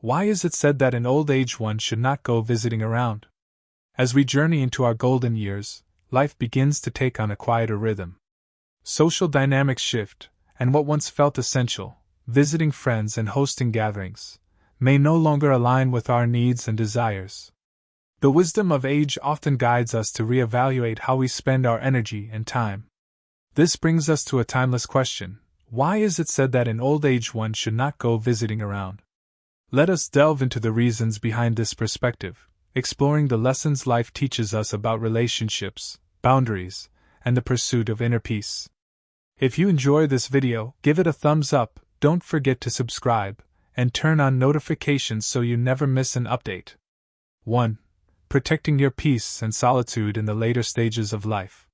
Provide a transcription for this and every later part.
Why is it said that in old age one should not go visiting around? As we journey into our golden years, life begins to take on a quieter rhythm. Social dynamics shift, and what once felt essential, visiting friends and hosting gatherings, may no longer align with our needs and desires. The wisdom of age often guides us to reevaluate how we spend our energy and time. This brings us to a timeless question: why is it said that in old age one should not go visiting around? Let us delve into the reasons behind this perspective, exploring the lessons life teaches us about relationships, boundaries, and the pursuit of inner peace. If you enjoy this video, give it a thumbs up, don't forget to subscribe, and turn on notifications so you never miss an update. 1. Protecting your peace and solitude in the later stages of life.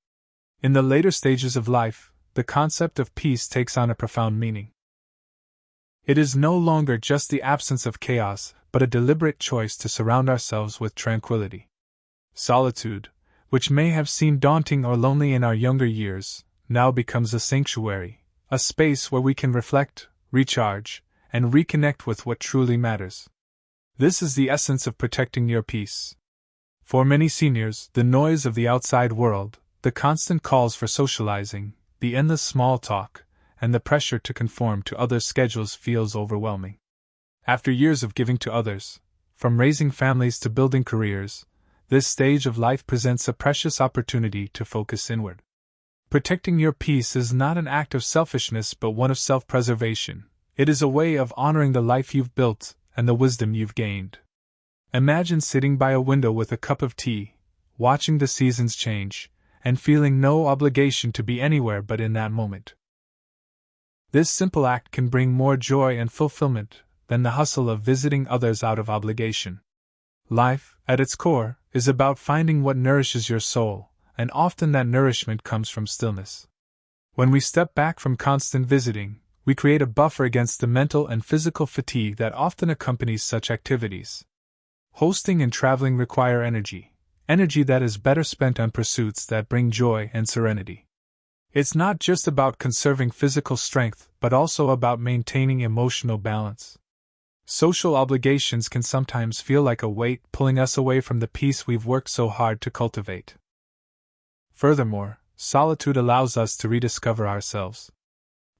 In the later stages of life, the concept of peace takes on a profound meaning. It is no longer just the absence of chaos, but a deliberate choice to surround ourselves with tranquility. Solitude, which may have seemed daunting or lonely in our younger years, now becomes a sanctuary, a space where we can reflect, recharge, and reconnect with what truly matters. This is the essence of protecting your peace. For many seniors, the noise of the outside world, the constant calls for socializing, the endless small talk, and the pressure to conform to others' schedules feels overwhelming. After years of giving to others, from raising families to building careers, this stage of life presents a precious opportunity to focus inward. Protecting your peace is not an act of selfishness but one of self-preservation. It is a way of honoring the life you've built and the wisdom you've gained. Imagine sitting by a window with a cup of tea, watching the seasons change, and feeling no obligation to be anywhere but in that moment. This simple act can bring more joy and fulfillment than the hustle of visiting others out of obligation. Life, at its core, is about finding what nourishes your soul, and often that nourishment comes from stillness. When we step back from constant visiting, we create a buffer against the mental and physical fatigue that often accompanies such activities. Hosting and traveling require energy that is better spent on pursuits that bring joy and serenity. It's not just about conserving physical strength, but also about maintaining emotional balance. Social obligations can sometimes feel like a weight pulling us away from the peace we've worked so hard to cultivate. Furthermore, solitude allows us to rediscover ourselves.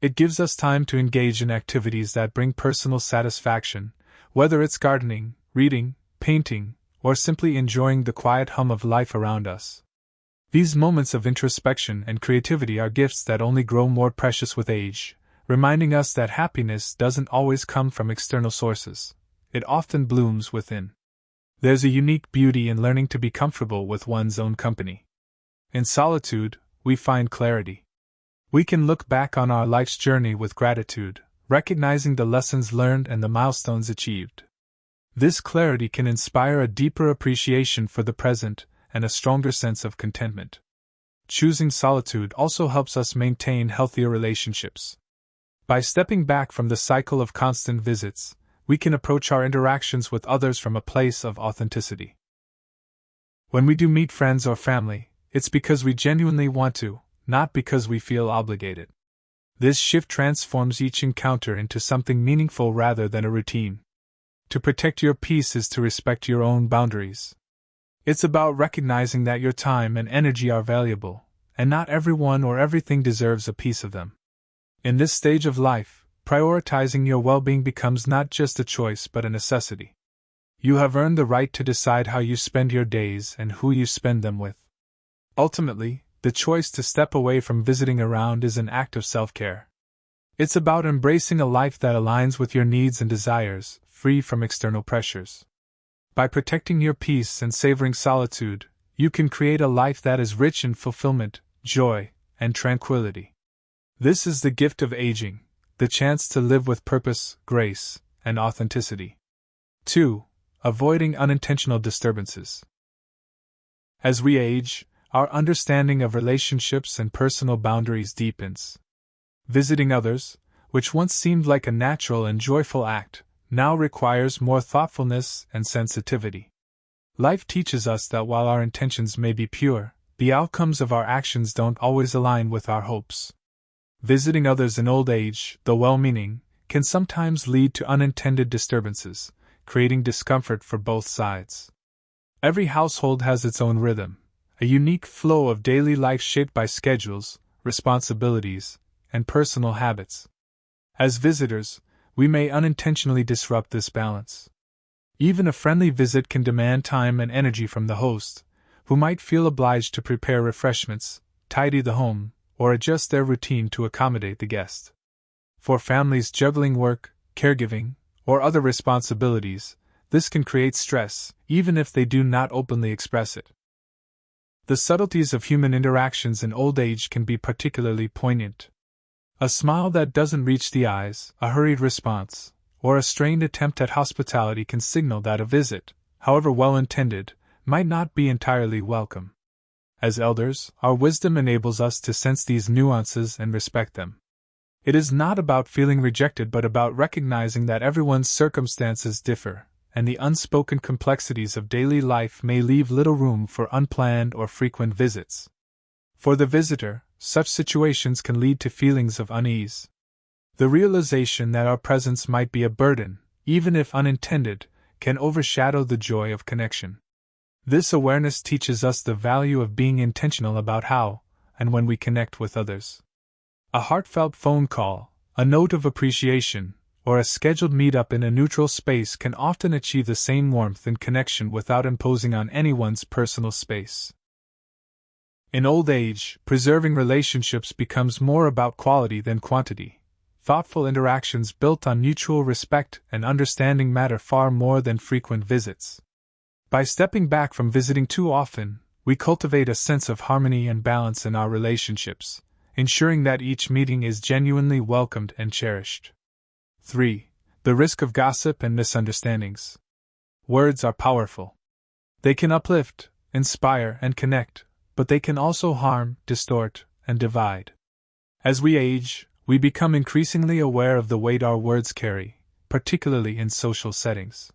It gives us time to engage in activities that bring personal satisfaction, whether it's gardening, reading, painting, or simply enjoying the quiet hum of life around us. These moments of introspection and creativity are gifts that only grow more precious with age, reminding us that happiness doesn't always come from external sources. It often blooms within. There's a unique beauty in learning to be comfortable with one's own company. In solitude, we find clarity. We can look back on our life's journey with gratitude, recognizing the lessons learned and the milestones achieved. This clarity can inspire a deeper appreciation for the present and a stronger sense of contentment. Choosing solitude also helps us maintain healthier relationships. By stepping back from the cycle of constant visits, we can approach our interactions with others from a place of authenticity. When we do meet friends or family, it's because we genuinely want to, not because we feel obligated. This shift transforms each encounter into something meaningful rather than a routine. To protect your peace is to respect your own boundaries. It's about recognizing that your time and energy are valuable, and not everyone or everything deserves a piece of them. In this stage of life, prioritizing your well-being becomes not just a choice but a necessity. You have earned the right to decide how you spend your days and who you spend them with. Ultimately, the choice to step away from visiting around is an act of self-care. It's about embracing a life that aligns with your needs and desires, free from external pressures. By protecting your peace and savoring solitude, you can create a life that is rich in fulfillment, joy, and tranquility. This is the gift of aging, the chance to live with purpose, grace, and authenticity. 2. Avoiding unintentional disturbances. As we age, our understanding of relationships and personal boundaries deepens. Visiting others, which once seemed like a natural and joyful act, now requires more thoughtfulness and sensitivity. Life teaches us that while our intentions may be pure, the outcomes of our actions don't always align with our hopes. Visiting others in old age, though well-meaning, can sometimes lead to unintended disturbances, creating discomfort for both sides. Every household has its own rhythm, a unique flow of daily life shaped by schedules, responsibilities, and personal habits. As visitors, we may unintentionally disrupt this balance. Even a friendly visit can demand time and energy from the host, who might feel obliged to prepare refreshments, tidy the home, or adjust their routine to accommodate the guest. For families juggling work, caregiving, or other responsibilities, this can create stress, even if they do not openly express it. The subtleties of human interactions in old age can be particularly poignant. A smile that doesn't reach the eyes, a hurried response, or a strained attempt at hospitality can signal that a visit, however well intended, might not be entirely welcome. As elders, our wisdom enables us to sense these nuances and respect them. It is not about feeling rejected but about recognizing that everyone's circumstances differ, and the unspoken complexities of daily life may leave little room for unplanned or frequent visits. For the visitor, such situations can lead to feelings of unease. The realization that our presence might be a burden, even if unintended, can overshadow the joy of connection. This awareness teaches us the value of being intentional about how and when we connect with others. A heartfelt phone call, a note of appreciation, or a scheduled meetup in a neutral space can often achieve the same warmth and connection without imposing on anyone's personal space. In old age, preserving relationships becomes more about quality than quantity. Thoughtful interactions built on mutual respect and understanding matter far more than frequent visits. By stepping back from visiting too often, we cultivate a sense of harmony and balance in our relationships, ensuring that each meeting is genuinely welcomed and cherished. 3. The risk of gossip and misunderstandings. Words are powerful. They can uplift, inspire, and connect, but they can also harm, distort, and divide. As we age, we become increasingly aware of the weight our words carry, particularly in social settings.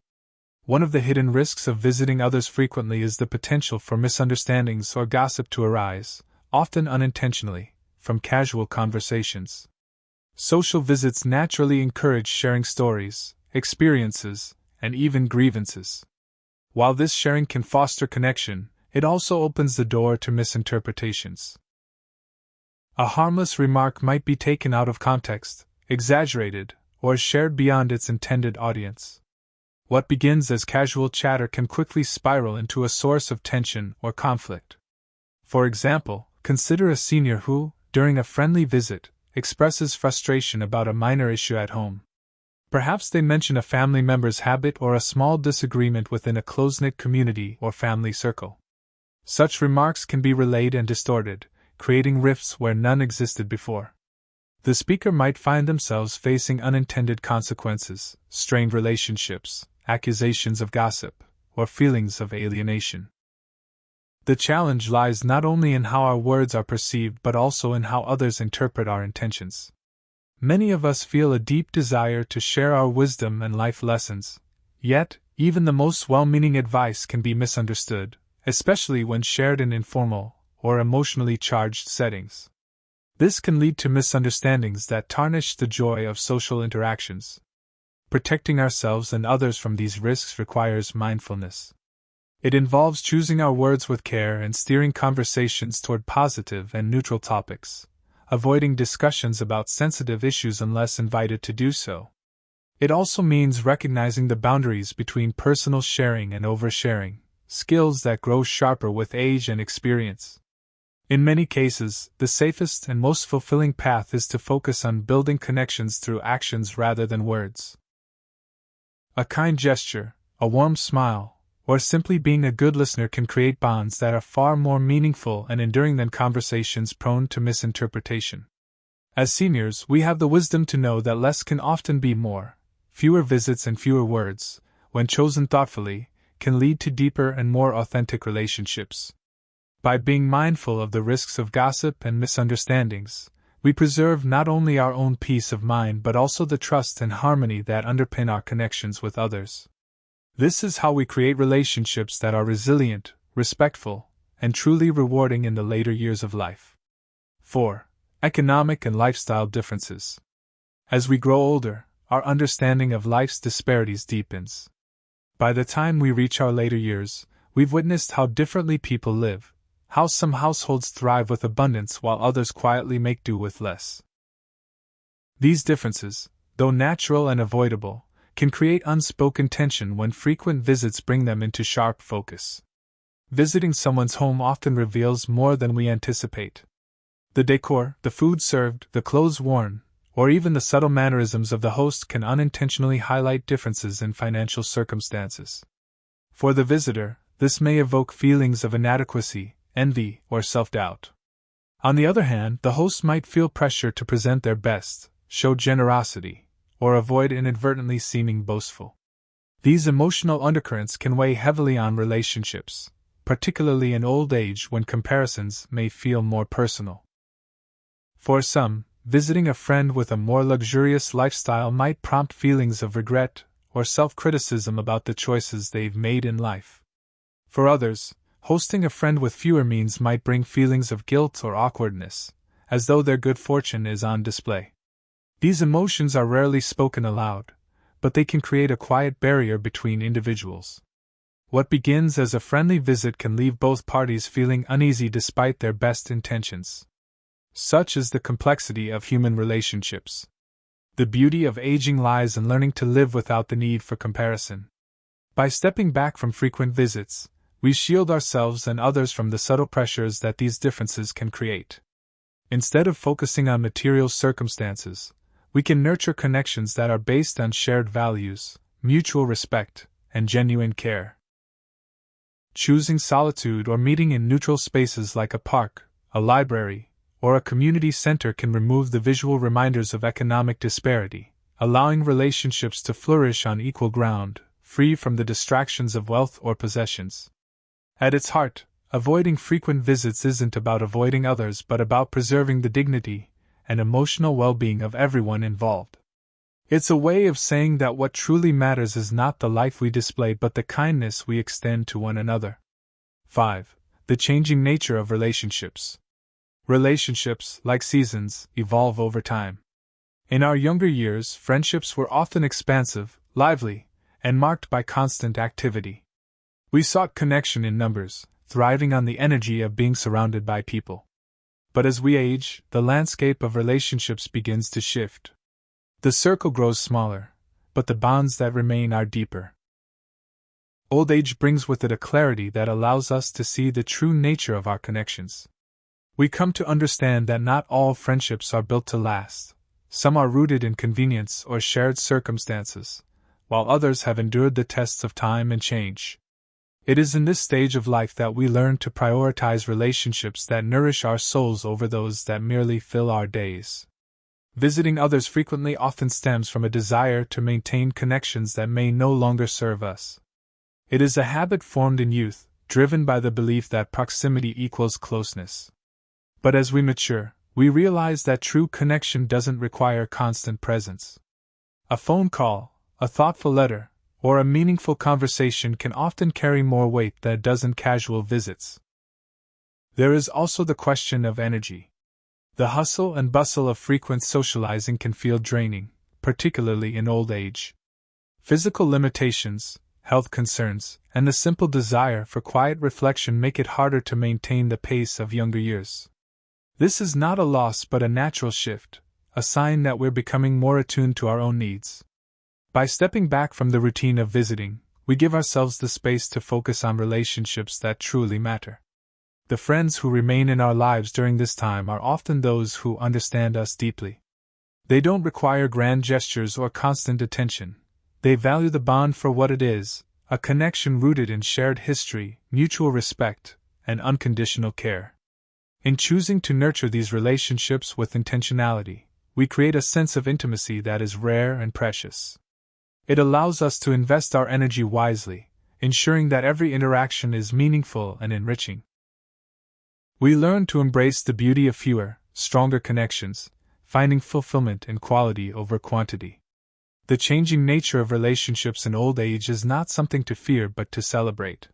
One of the hidden risks of visiting others frequently is the potential for misunderstandings or gossip to arise, often unintentionally, from casual conversations. Social visits naturally encourage sharing stories, experiences, and even grievances. While this sharing can foster connection, it also opens the door to misinterpretations. A harmless remark might be taken out of context, exaggerated, or shared beyond its intended audience. What begins as casual chatter can quickly spiral into a source of tension or conflict. For example, consider a senior who, during a friendly visit, expresses frustration about a minor issue at home. Perhaps they mention a family member's habit or a small disagreement within a close-knit community or family circle. Such remarks can be relayed and distorted, creating rifts where none existed before. The speaker might find themselves facing unintended consequences, strained relationships, accusations of gossip, or feelings of alienation. The challenge lies not only in how our words are perceived but also in how others interpret our intentions. Many of us feel a deep desire to share our wisdom and life lessons, yet, even the most well-meaning advice can be misunderstood, especially when shared in informal or emotionally charged settings. This can lead to misunderstandings that tarnish the joy of social interactions. Protecting ourselves and others from these risks requires mindfulness. It involves choosing our words with care and steering conversations toward positive and neutral topics, avoiding discussions about sensitive issues unless invited to do so. It also means recognizing the boundaries between personal sharing and oversharing, skills that grow sharper with age and experience. In many cases, the safest and most fulfilling path is to focus on building connections through actions rather than words. A kind gesture, a warm smile, or simply being a good listener can create bonds that are far more meaningful and enduring than conversations prone to misinterpretation. As seniors, we have the wisdom to know that less can often be more. Fewer visits and fewer words, when chosen thoughtfully, can lead to deeper and more authentic relationships. By being mindful of the risks of gossip and misunderstandings, we preserve not only our own peace of mind but also the trust and harmony that underpin our connections with others. This is how we create relationships that are resilient, respectful, and truly rewarding in the later years of life. 4. Economic and lifestyle differences. As we grow older, our understanding of life's disparities deepens. By the time we reach our later years, we've witnessed how differently people live, how some households thrive with abundance while others quietly make do with less. These differences, though natural and avoidable, can create unspoken tension when frequent visits bring them into sharp focus. Visiting someone's home often reveals more than we anticipate. The decor, the food served, the clothes worn, or even the subtle mannerisms of the host can unintentionally highlight differences in financial circumstances. For the visitor, this may evoke feelings of inadequacy, envy, or self-doubt. On the other hand, the host might feel pressure to present their best, show generosity, or avoid inadvertently seeming boastful. These emotional undercurrents can weigh heavily on relationships, particularly in old age when comparisons may feel more personal. For some, visiting a friend with a more luxurious lifestyle might prompt feelings of regret or self-criticism about the choices they've made in life. For others, hosting a friend with fewer means might bring feelings of guilt or awkwardness, as though their good fortune is on display. These emotions are rarely spoken aloud, but they can create a quiet barrier between individuals. What begins as a friendly visit can leave both parties feeling uneasy despite their best intentions. Such is the complexity of human relationships. The beauty of aging lies in learning to live without the need for comparison. By stepping back from frequent visits, we shield ourselves and others from the subtle pressures that these differences can create. Instead of focusing on material circumstances, we can nurture connections that are based on shared values, mutual respect, and genuine care. Choosing solitude or meeting in neutral spaces like a park, a library, or a community center can remove the visual reminders of economic disparity, allowing relationships to flourish on equal ground, free from the distractions of wealth or possessions. At its heart, avoiding frequent visits isn't about avoiding others but about preserving the dignity and emotional well-being of everyone involved. It's a way of saying that what truly matters is not the life we display but the kindness we extend to one another. 5. The changing nature of relationships. Relationships, like seasons, evolve over time. In our younger years, friendships were often expansive, lively, and marked by constant activity. We sought connection in numbers, thriving on the energy of being surrounded by people. But as we age, the landscape of relationships begins to shift. The circle grows smaller, but the bonds that remain are deeper. Old age brings with it a clarity that allows us to see the true nature of our connections. We come to understand that not all friendships are built to last. Some are rooted in convenience or shared circumstances, while others have endured the tests of time and change. It is in this stage of life that we learn to prioritize relationships that nourish our souls over those that merely fill our days. Visiting others frequently often stems from a desire to maintain connections that may no longer serve us. It is a habit formed in youth, driven by the belief that proximity equals closeness. But as we mature, we realize that true connection doesn't require constant presence. A phone call, a thoughtful letter, or a meaningful conversation can often carry more weight than a dozen casual visits. There is also the question of energy. The hustle and bustle of frequent socializing can feel draining, particularly in old age. Physical limitations, health concerns, and the simple desire for quiet reflection make it harder to maintain the pace of younger years. This is not a loss but a natural shift, a sign that we're becoming more attuned to our own needs. By stepping back from the routine of visiting, we give ourselves the space to focus on relationships that truly matter. The friends who remain in our lives during this time are often those who understand us deeply. They don't require grand gestures or constant attention. They value the bond for what it is, a connection rooted in shared history, mutual respect, and unconditional care. In choosing to nurture these relationships with intentionality, we create a sense of intimacy that is rare and precious. It allows us to invest our energy wisely, ensuring that every interaction is meaningful and enriching. We learn to embrace the beauty of fewer, stronger connections, finding fulfillment in quality over quantity. The changing nature of relationships in old age is not something to fear but to celebrate.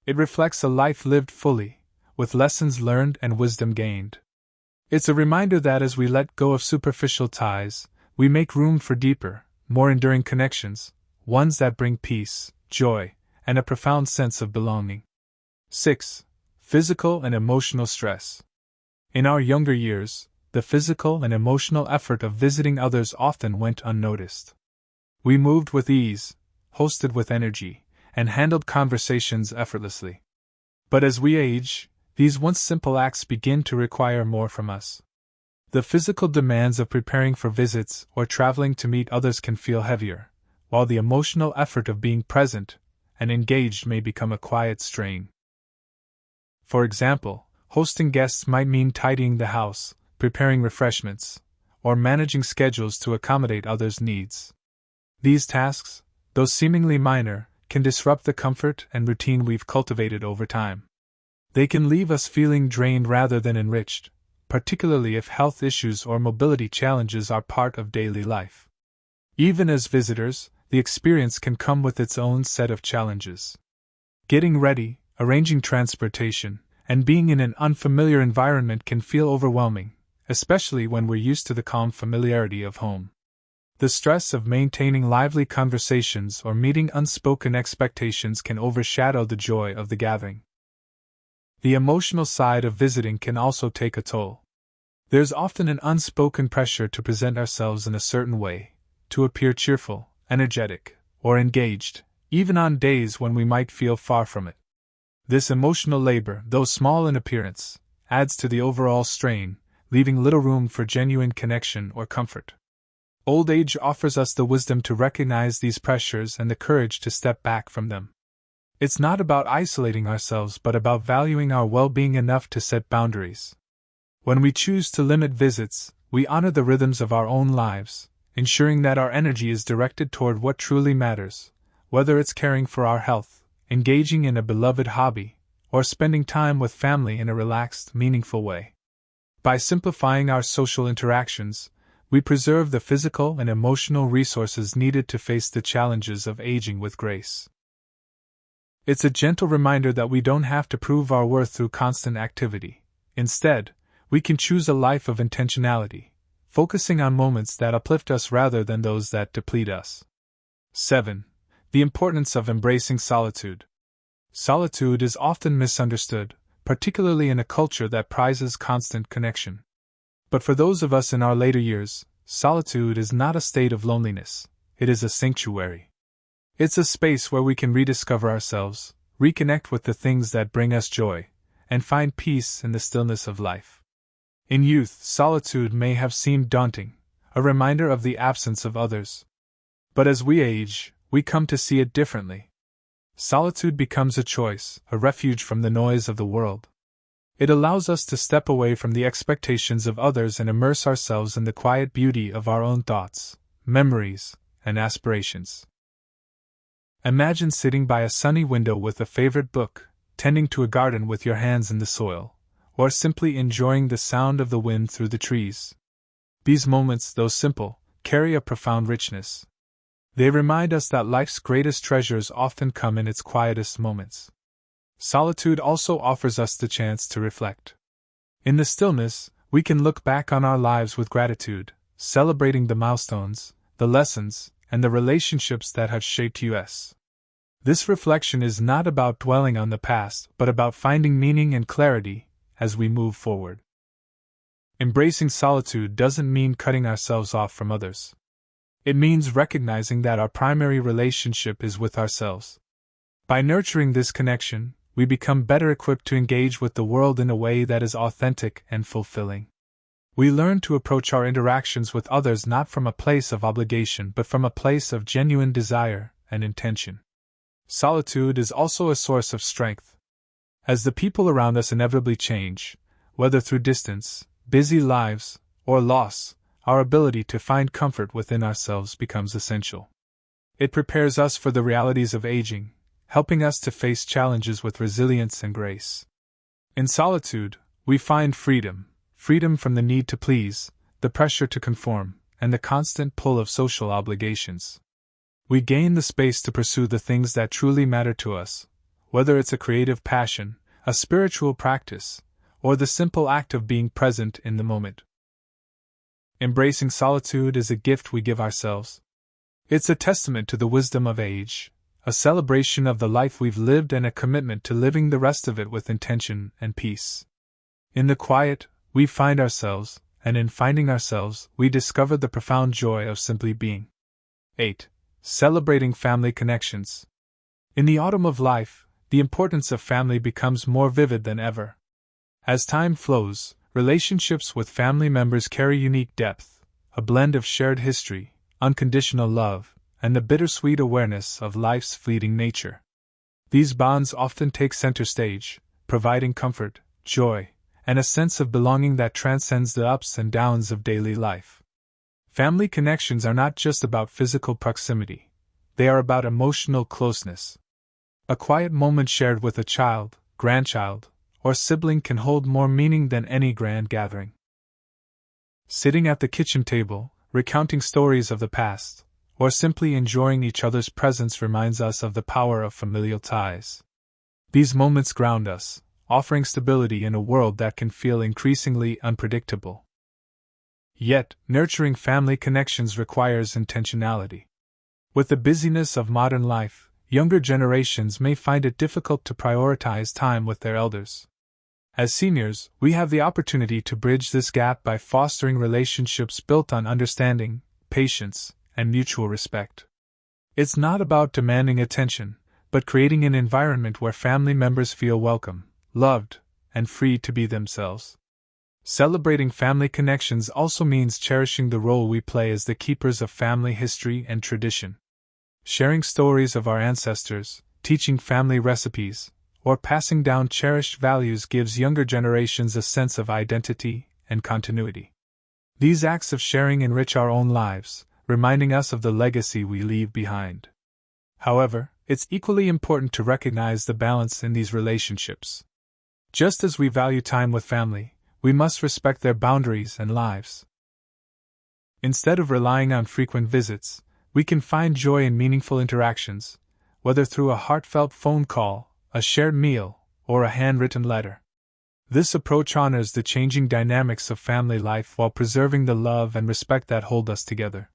It reflects a life lived fully, with lessons learned and wisdom gained. It's a reminder that as we let go of superficial ties, we make room for deeper, more enduring connections, ones that bring peace, joy, and a profound sense of belonging. 6. Physical and emotional stress. In our younger years, the physical and emotional effort of visiting others often went unnoticed. We moved with ease, hosted with energy, and handled conversations effortlessly. But as we age, these once simple acts begin to require more from us. The physical demands of preparing for visits or traveling to meet others can feel heavier, while the emotional effort of being present and engaged may become a quiet strain. For example, hosting guests might mean tidying the house, preparing refreshments, or managing schedules to accommodate others' needs. These tasks, though seemingly minor, can disrupt the comfort and routine we've cultivated over time. They can leave us feeling drained rather than enriched, particularly if health issues or mobility challenges are part of daily life. Even as visitors, the experience can come with its own set of challenges. Getting ready, arranging transportation, and being in an unfamiliar environment can feel overwhelming, especially when we're used to the calm familiarity of home. The stress of maintaining lively conversations or meeting unspoken expectations can overshadow the joy of the gathering. The emotional side of visiting can also take a toll. There's often an unspoken pressure to present ourselves in a certain way, to appear cheerful, energetic, or engaged, even on days when we might feel far from it. This emotional labor, though small in appearance, adds to the overall strain, leaving little room for genuine connection or comfort. Old age offers us the wisdom to recognize these pressures and the courage to step back from them. It's not about isolating ourselves but about valuing our well-being enough to set boundaries. When we choose to limit visits, we honor the rhythms of our own lives, ensuring that our energy is directed toward what truly matters, whether it's caring for our health, engaging in a beloved hobby, or spending time with family in a relaxed, meaningful way. By simplifying our social interactions, we preserve the physical and emotional resources needed to face the challenges of aging with grace. It's a gentle reminder that we don't have to prove our worth through constant activity. Instead, we can choose a life of intentionality, focusing on moments that uplift us rather than those that deplete us. 7. The importance of embracing solitude. Solitude is often misunderstood, particularly in a culture that prizes constant connection. But for those of us in our later years, solitude is not a state of loneliness, it is a sanctuary. It's a space where we can rediscover ourselves, reconnect with the things that bring us joy, and find peace in the stillness of life. In youth, solitude may have seemed daunting, a reminder of the absence of others. But as we age, we come to see it differently. Solitude becomes a choice, a refuge from the noise of the world. It allows us to step away from the expectations of others and immerse ourselves in the quiet beauty of our own thoughts, memories, and aspirations. Imagine sitting by a sunny window with a favorite book, tending to a garden with your hands in the soil, or simply enjoying the sound of the wind through the trees. These moments, though simple, carry a profound richness. They remind us that life's greatest treasures often come in its quietest moments. Solitude also offers us the chance to reflect. In the stillness, we can look back on our lives with gratitude, celebrating the milestones, the lessons, and the relationships that have shaped us. This reflection is not about dwelling on the past, but about finding meaning and clarity as we move forward. Embracing solitude doesn't mean cutting ourselves off from others. It means recognizing that our primary relationship is with ourselves. By nurturing this connection, we become better equipped to engage with the world in a way that is authentic and fulfilling. We learn to approach our interactions with others not from a place of obligation but from a place of genuine desire and intention. Solitude is also a source of strength. As the people around us inevitably change, whether through distance, busy lives, or loss, our ability to find comfort within ourselves becomes essential. It prepares us for the realities of aging, helping us to face challenges with resilience and grace. In solitude, we find freedom from the need to please, the pressure to conform, and the constant pull of social obligations. We gain the space to pursue the things that truly matter to us, whether it's a creative passion, a spiritual practice, or the simple act of being present in the moment. Embracing solitude is a gift we give ourselves. It's a testament to the wisdom of age, a celebration of the life we've lived and a commitment to living the rest of it with intention and peace. In the quiet, we find ourselves, and in finding ourselves, we discover the profound joy of simply being. 8. Celebrating family connections. In the autumn of life, the importance of family becomes more vivid than ever. As time flows, relationships with family members carry unique depth, a blend of shared history, unconditional love, and the bittersweet awareness of life's fleeting nature. These bonds often take center stage, providing comfort, joy, and a sense of belonging that transcends the ups and downs of daily life. Family connections are not just about physical proximity, they are about emotional closeness. A quiet moment shared with a child, grandchild, or sibling can hold more meaning than any grand gathering. Sitting at the kitchen table, recounting stories of the past, or simply enjoying each other's presence reminds us of the power of familial ties. These moments ground us, offering stability in a world that can feel increasingly unpredictable. Yet, nurturing family connections requires intentionality. With the busyness of modern life, younger generations may find it difficult to prioritize time with their elders. As seniors, we have the opportunity to bridge this gap by fostering relationships built on understanding, patience, and mutual respect. It's not about demanding attention, but creating an environment where family members feel welcome, loved, and free to be themselves. Celebrating family connections also means cherishing the role we play as the keepers of family history and tradition. Sharing stories of our ancestors, teaching family recipes, or passing down cherished values gives younger generations a sense of identity and continuity. These acts of sharing enrich our own lives, reminding us of the legacy we leave behind. However, it's equally important to recognize the balance in these relationships. Just as we value time with family, we must respect their boundaries and lives. Instead of relying on frequent visits, we can find joy in meaningful interactions, whether through a heartfelt phone call, a shared meal, or a handwritten letter. This approach honors the changing dynamics of family life while preserving the love and respect that hold us together.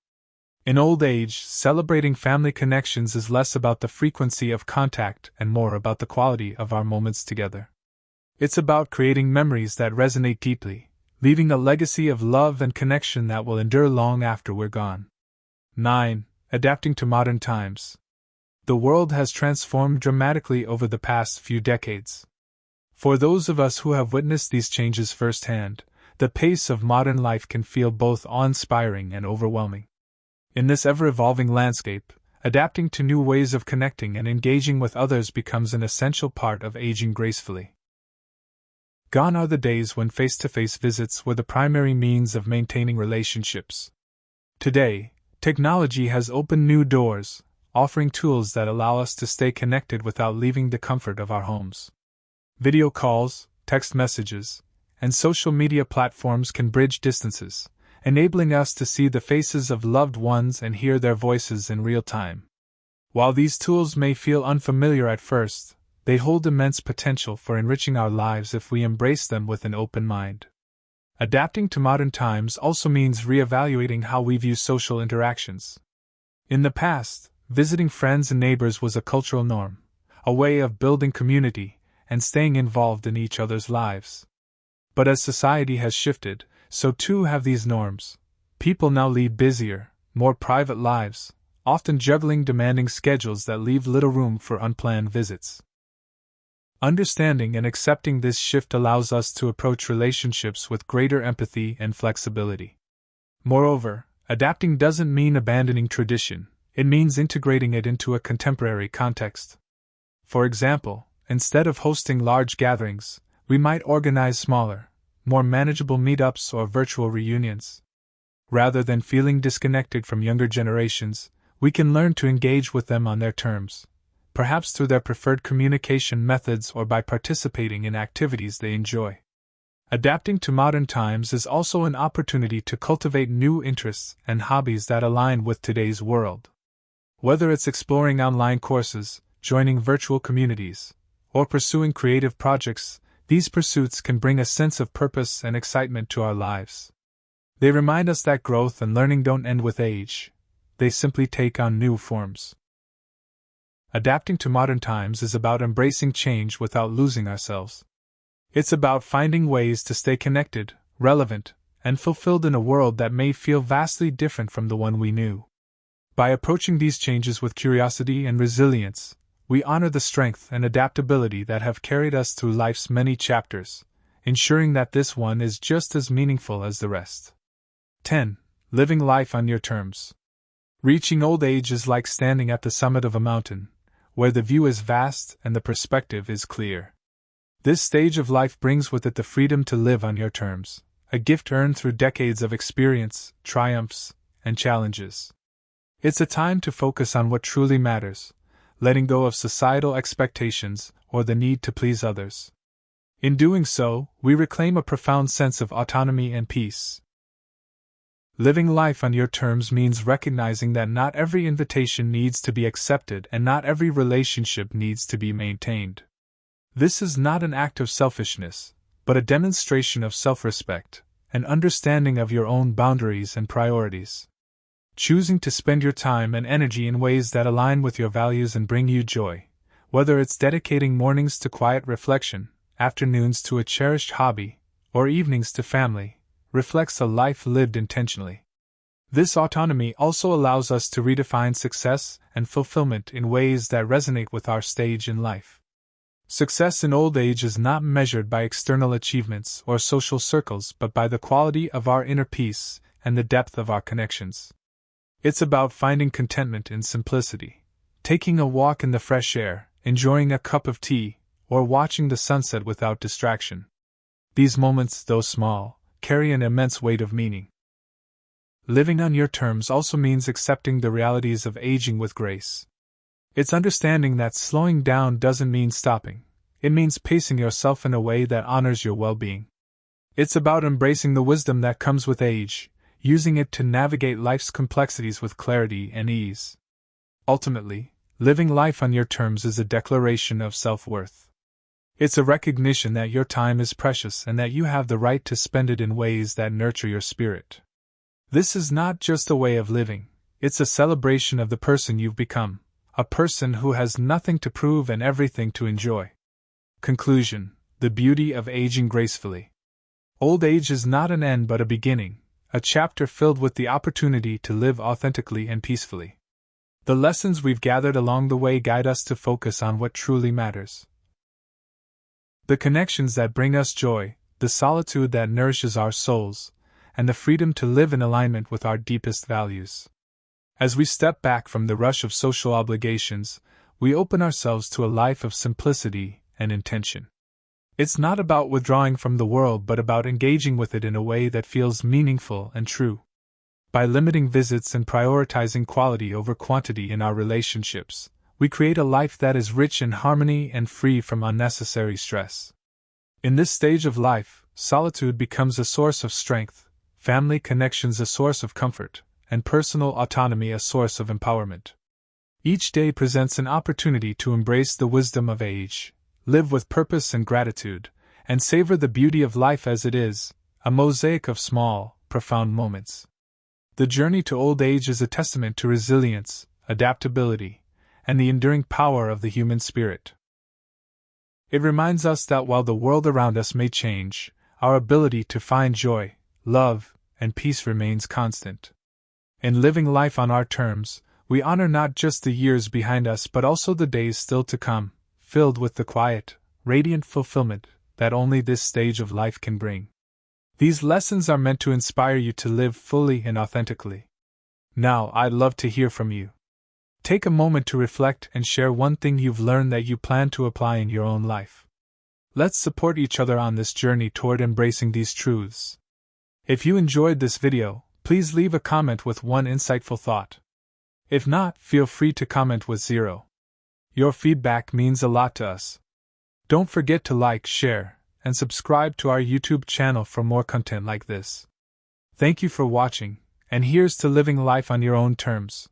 In old age, celebrating family connections is less about the frequency of contact and more about the quality of our moments together. It's about creating memories that resonate deeply, leaving a legacy of love and connection that will endure long after we're gone. 9. Adapting to modern times. The world has transformed dramatically over the past few decades. For those of us who have witnessed these changes firsthand, the pace of modern life can feel both awe-inspiring and overwhelming. In this ever-evolving landscape, adapting to new ways of connecting and engaging with others becomes an essential part of aging gracefully. Gone are the days when face-to-face visits were the primary means of maintaining relationships. Today, technology has opened new doors, offering tools that allow us to stay connected without leaving the comfort of our homes. Video calls, text messages, and social media platforms can bridge distances, enabling us to see the faces of loved ones and hear their voices in real time. While these tools may feel unfamiliar at first, they hold immense potential for enriching our lives if we embrace them with an open mind. Adapting to modern times also means reevaluating how we view social interactions. In the past, visiting friends and neighbors was a cultural norm, a way of building community and staying involved in each other's lives. But as society has shifted, so too have these norms. People now lead busier, more private lives, often juggling demanding schedules that leave little room for unplanned visits. Understanding and accepting this shift allows us to approach relationships with greater empathy and flexibility. Moreover, adapting doesn't mean abandoning tradition, it means integrating it into a contemporary context. For example, instead of hosting large gatherings, we might organize smaller, more manageable meetups or virtual reunions. Rather than feeling disconnected from younger generations, we can learn to engage with them on their terms, perhaps through their preferred communication methods or by participating in activities they enjoy. Adapting to modern times is also an opportunity to cultivate new interests and hobbies that align with today's world. Whether it's exploring online courses, joining virtual communities, or pursuing creative projects, these pursuits can bring a sense of purpose and excitement to our lives. They remind us that growth and learning don't end with age, they simply take on new forms. adapting to modern times is about embracing change without losing ourselves. It's about finding ways to stay connected, relevant, and fulfilled in a world that may feel vastly different from the one we knew. By approaching these changes with curiosity and resilience, we honor the strength and adaptability that have carried us through life's many chapters, ensuring that this one is just as meaningful as the rest. 10. Living life on your terms. Reaching old age is like standing at the summit of a mountain, where the view is vast and the perspective is clear. This stage of life brings with it the freedom to live on your terms, a gift earned through decades of experience, triumphs, and challenges. It's a time to focus on what truly matters, letting go of societal expectations or the need to please others. In doing so, we reclaim a profound sense of autonomy and peace. Living life on your terms means recognizing that not every invitation needs to be accepted and not every relationship needs to be maintained. This is not an act of selfishness, but a demonstration of self-respect, an understanding of your own boundaries and priorities. Choosing to spend your time and energy in ways that align with your values and bring you joy, whether it's dedicating mornings to quiet reflection, afternoons to a cherished hobby, or evenings to family, reflects a life lived intentionally. This autonomy also allows us to redefine success and fulfillment in ways that resonate with our stage in life. Success in old age is not measured by external achievements or social circles but by the quality of our inner peace and the depth of our connections. It's about finding contentment in simplicity, taking a walk in the fresh air, enjoying a cup of tea, or watching the sunset without distraction. These moments, though small, carry an immense weight of meaning. Living on your terms also means accepting the realities of aging with grace. It's understanding that slowing down doesn't mean stopping, it means pacing yourself in a way that honors your well-being. It's about embracing the wisdom that comes with age, using it to navigate life's complexities with clarity and ease. Ultimately, living life on your terms is a declaration of self-worth. It's a recognition that your time is precious and that you have the right to spend it in ways that nurture your spirit. This is not just a way of living, it's a celebration of the person you've become. A person who has nothing to prove and everything to enjoy. Conclusion: the beauty of aging gracefully. Old age is not an end but a beginning, a chapter filled with the opportunity to live authentically and peacefully. The lessons we've gathered along the way guide us to focus on what truly matters. The connections that bring us joy, the solitude that nourishes our souls, and the freedom to live in alignment with our deepest values. As we step back from the rush of social obligations, we open ourselves to a life of simplicity and intention. It's not about withdrawing from the world but about engaging with it in a way that feels meaningful and true. By limiting visits and prioritizing quality over quantity in our relationships, we create a life that is rich in harmony and free from unnecessary stress. In this stage of life, solitude becomes a source of strength, family connections a source of comfort, and personal autonomy a source of empowerment. Each day presents an opportunity to embrace the wisdom of age, live with purpose and gratitude, and savor the beauty of life as it is, a mosaic of small, profound moments. The journey to old age is a testament to resilience, adaptability, and the enduring power of the human spirit. It reminds us that while the world around us may change, our ability to find joy, love, and peace remains constant. In living life on our terms, we honor not just the years behind us but also the days still to come, filled with the quiet, radiant fulfillment that only this stage of life can bring. These lessons are meant to inspire you to live fully and authentically. Now, I'd love to hear from you. Take a moment to reflect and share one thing you've learned that you plan to apply in your own life. Let's support each other on this journey toward embracing these truths. If you enjoyed this video, please leave a comment with one insightful thought. If not, feel free to comment with 0. Your feedback means a lot to us. Don't forget to like, share, and subscribe to our YouTube channel for more content like this. Thank you for watching, and here's to living life on your own terms.